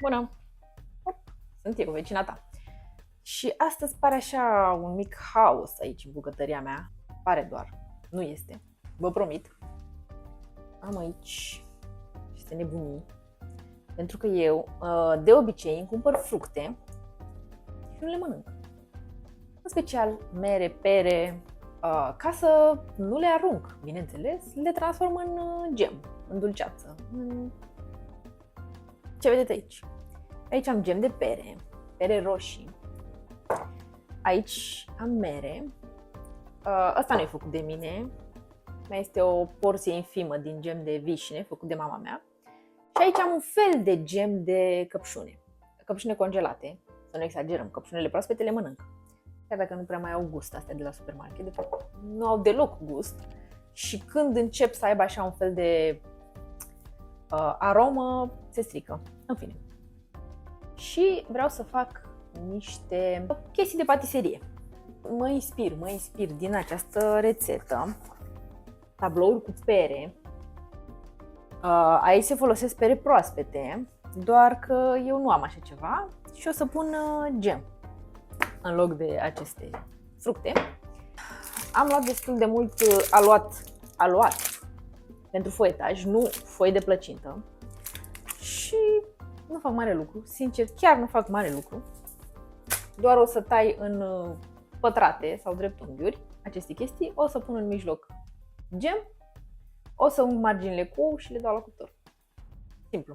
Bună! Hop, sunt eu, vecina ta. Și astăzi pare așa un mic haos aici în bucătăria mea. Pare doar, nu este. Vă promit. Am aici niște nebunii. Pentru că eu, de obicei, îmi cumpăr fructe și nu le mănânc. În special mere, pere, ca să nu le arunc, bineînțeles, le transform în gem, în dulceață, în... Ce vedeți aici? Aici am gem de pere, pere roșii. Aici am mere. Asta nu e făcut de mine. Mai este o porție infimă din gem de vișine, făcut de mama mea. Și aici am un fel de gem de căpșune. Căpșune congelate. Să nu exagerăm, căpșunele proaspete le mănânc. Chiar dacă nu prea mai au gust astea de la supermarket. De fapt, nu au deloc gust. Și când încep să aibă așa un fel de aromă, se strică. În fine. Și vreau să fac niște chestii de patiserie. Mă inspir din această rețetă. Tablouri cu pere. Aici se folosesc pere proaspete, doar că eu nu am așa ceva și o să pun gem în loc de aceste fructe. Am luat destul de mult aluat pentru foietaj, nu foi de plăcintă. Și nu fac mare lucru, sincer, chiar nu fac mare lucru. Doar o să tai în pătrate sau dreptunghiuri aceste chestii, o să pun în mijloc gem, o să ung marginile cu ou și le dau la cuptor. Simplu.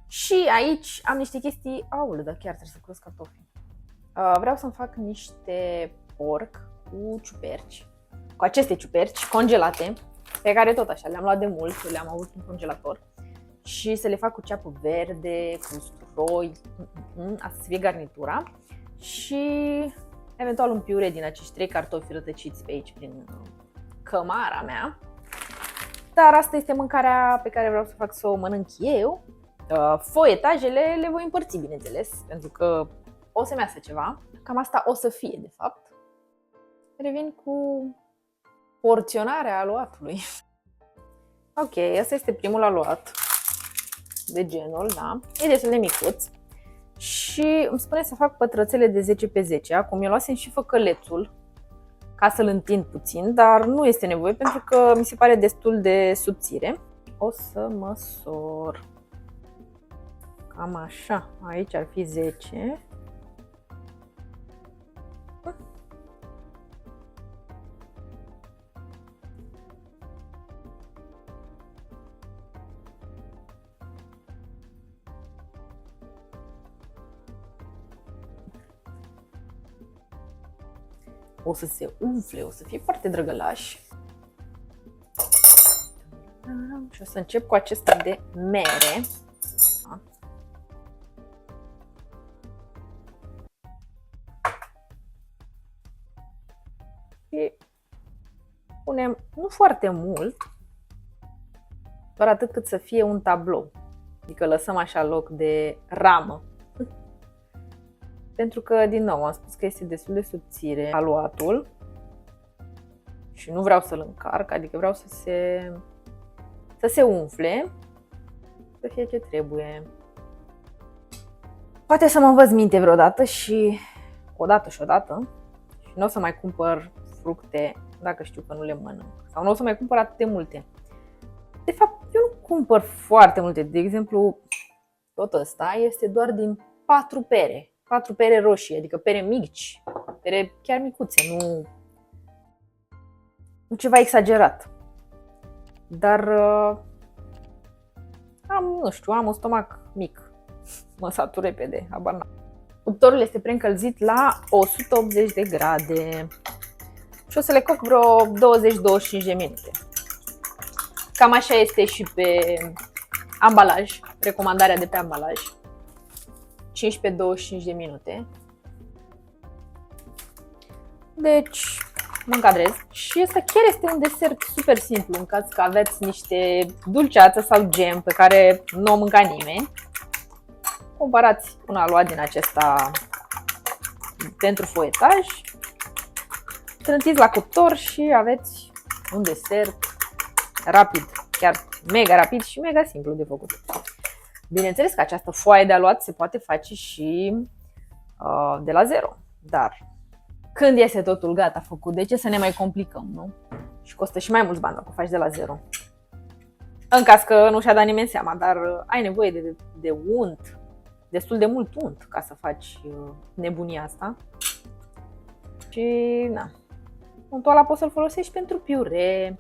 Și aici am niște chestii, aule, dar chiar trebuie să cruz cartofi. Vreau să-mi fac niște porc cu ciuperci, cu aceste ciuperci congelate, pe care tot așa le-am luat de mult, le-am avut în congelator. Și să le fac cu ceapă verde, cu usturoi, asta să fie garnitura. Și eventual un piure din acești 3 cartofi rătăciți pe aici prin cămara mea. Dar asta este mâncarea pe care vreau să fac să o mănânc eu. Foietajele le voi împărți, bineînțeles, pentru că o să-mi iasă ceva. Cam asta o să fie, de fapt. Revin cu porționarea aluatului. Ok, asta este primul aluat de genul, da. E destul de micuț. Și îmi spune să fac pătrățele de 10 pe 10. Acum eu luasem și făcălețul ca să-l întind puțin, dar nu este nevoie pentru că mi se pare destul de subțire. O să măsor. Cam așa. Aici ar fi 10. O să se umfle, o să fie foarte drăgălaș. Și o să încep cu acesta de mere. Și punem nu foarte mult, doar atât cât să fie un tablou. Adică lăsăm așa loc de ramă. Pentru că, din nou, am spus că este destul de subțire aluatul și nu vreau să-l încarc, adică vreau să se umfle, să fie ce trebuie. Poate să mă învăț minte vreodată și odată și nu o să mai cumpăr fructe dacă știu că nu le mănânc sau nu o să mai cumpăr atât de multe. De fapt, eu nu cumpăr foarte multe, de exemplu, tot ăsta este doar din 4 pere. 4 pere roșii, adică pere mici, pere chiar micuțe, nu ceva exagerat. Dar am un stomac mic, mă satur repede, habar n-am. Cuptorul este preîncălzit la 180 de grade și o să le coc vreo 20-25 de minute. Cam așa este și pe ambalaj, recomandarea de pe ambalaj. 15-25 de minute. Deci mă încadrez. Și ăsta chiar este un desert super simplu în caz că aveți niște dulceață sau gem pe care nu o mânca nimeni. Cumpărați un aluat din acesta pentru foietaj, trântiți la cuptor și aveți un desert rapid, chiar mega rapid și mega simplu de făcut. Bineînțeles că această foaie de aluat se poate face și de la zero, dar când este totul gata făcut, de ce să ne mai complicăm, nu? Și costă și mai mulți bani dacă o faci de la zero. În caz că nu și-a dat nimeni seama, dar ai nevoie de unt, destul de mult unt ca să faci nebunia asta. Și na, untul ăla poți să-l folosești pentru piure,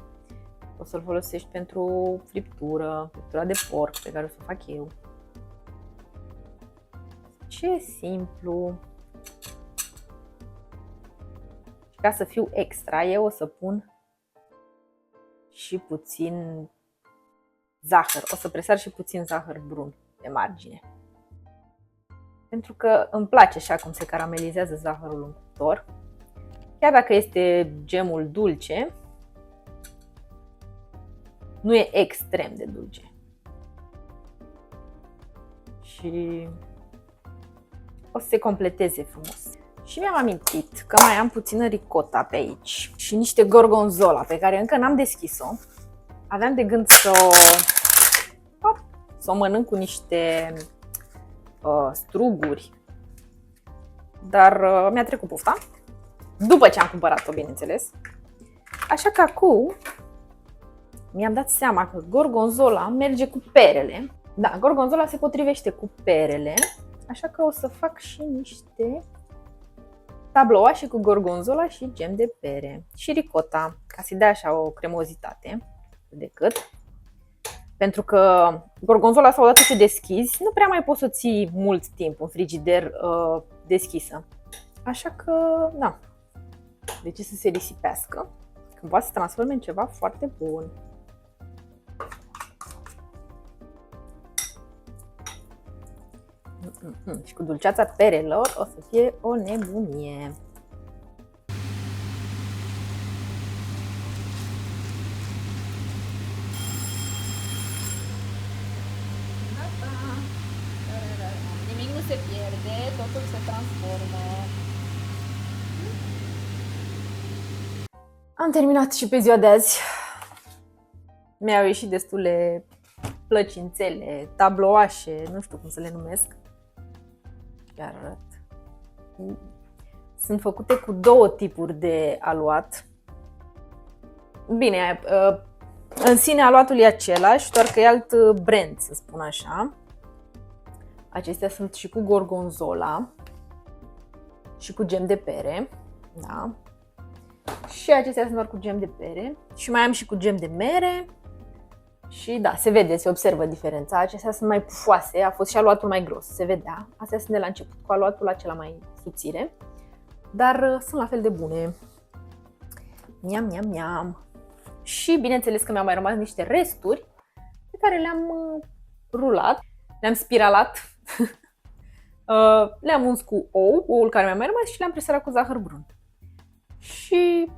poți să-l folosești pentru friptură de porc pe care o să o fac eu. Ce simplu! Și ca să fiu extra, eu o să pun și puțin zahăr. O să presar și puțin zahăr brun pe margine. Pentru că îmi place așa cum se caramelizează zahărul în cuptor. Chiar dacă este gemul dulce, nu e extrem de dulce. Și o să se completeze frumos. Și mi-am amintit că mai am puțină ricotta pe aici și niște gorgonzola pe care încă n-am deschis-o. Aveam de gând să o mănânc cu niște struguri, dar mi-a trecut pofta. După ce am cumpărat-o, bineînțeles. Așa că acum mi-am dat seama că gorgonzola merge cu perele. Da, gorgonzola se potrivește cu perele, așa că o să fac și niște tablouașe cu gorgonzola și gem de pere și ricotta, ca să-i dea așa o cremozitate decât. Pentru că gorgonzola asta, odată ce deschizi, nu prea mai poți să o ții mult timp în frigider deschisă. Așa că, da, de ce să se risipească? Când poate să se transforme în ceva foarte bun. Și cu dulceața perelor o să fie o nebunie. Nimic nu se pierde, totul se transformă. Am terminat și pe ziua de azi. Mi-au ieșit destule plăcințele, tablouașe, nu știu cum să le numesc. Chiar arăt. Sunt făcute cu două tipuri de aluat. Bine, în sine aluatul e același, doar că e alt brand, să spun așa. Acestea sunt și cu gorgonzola și cu gem de pere, da. Și acestea sunt doar cu gem de pere și mai am și cu gem de mere. Și da, se vede, se observă diferența. Acestea sunt mai pufoase, a fost și aluatul mai gros, se vedea. Astea sunt de la început, cu aluatul acela mai subțire. Dar sunt la fel de bune. Miam, miam, miam. Și bineînțeles că mi-au mai rămas niște resturi pe care le-am rulat, le-am spiralat, le-am uns cu oul care mi-a mai rămas și le-am presărat cu zahăr brun. Și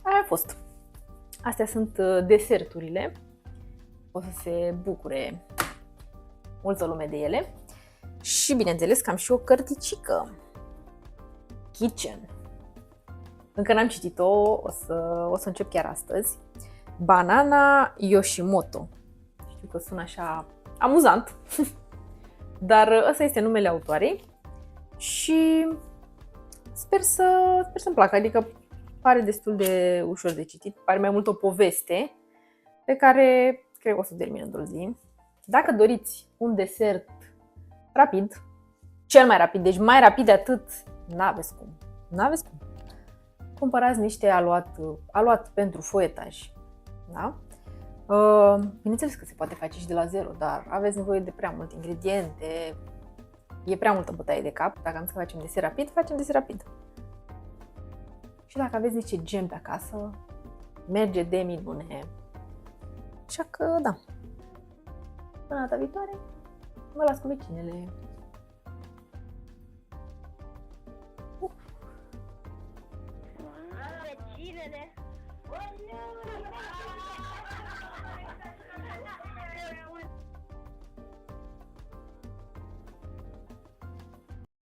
aia a fost. Astea sunt deserturile. O să se bucure multă lume de ele. Și bineînțeles că am și o cărticică. Kitchen. Încă n-am citit-o, o să încep chiar astăzi. Banana Yoshimoto. Știu că sună așa amuzant, dar ăsta este numele autoarei și sper să-mi placă, adică pare destul de ușor de citit, pare mai mult o poveste pe care cred că o să o termin într-o zi. Dacă doriți un desert rapid, cel mai rapid, deci mai rapid de atât, n-aveți cum. N-aveți cum. Cumpărați niște aluat pentru foietaj. Da? Bineînțeles că se poate face și de la zero, dar aveți nevoie de prea multe ingrediente. E prea multă bătaie de cap. Dacă am zis că facem desert rapid, facem desert rapid. Și dacă aveți niște gem pe acasă, merge de minune. Așa că, da. Până data viitoare, mă las cu vecinele. Vecinele!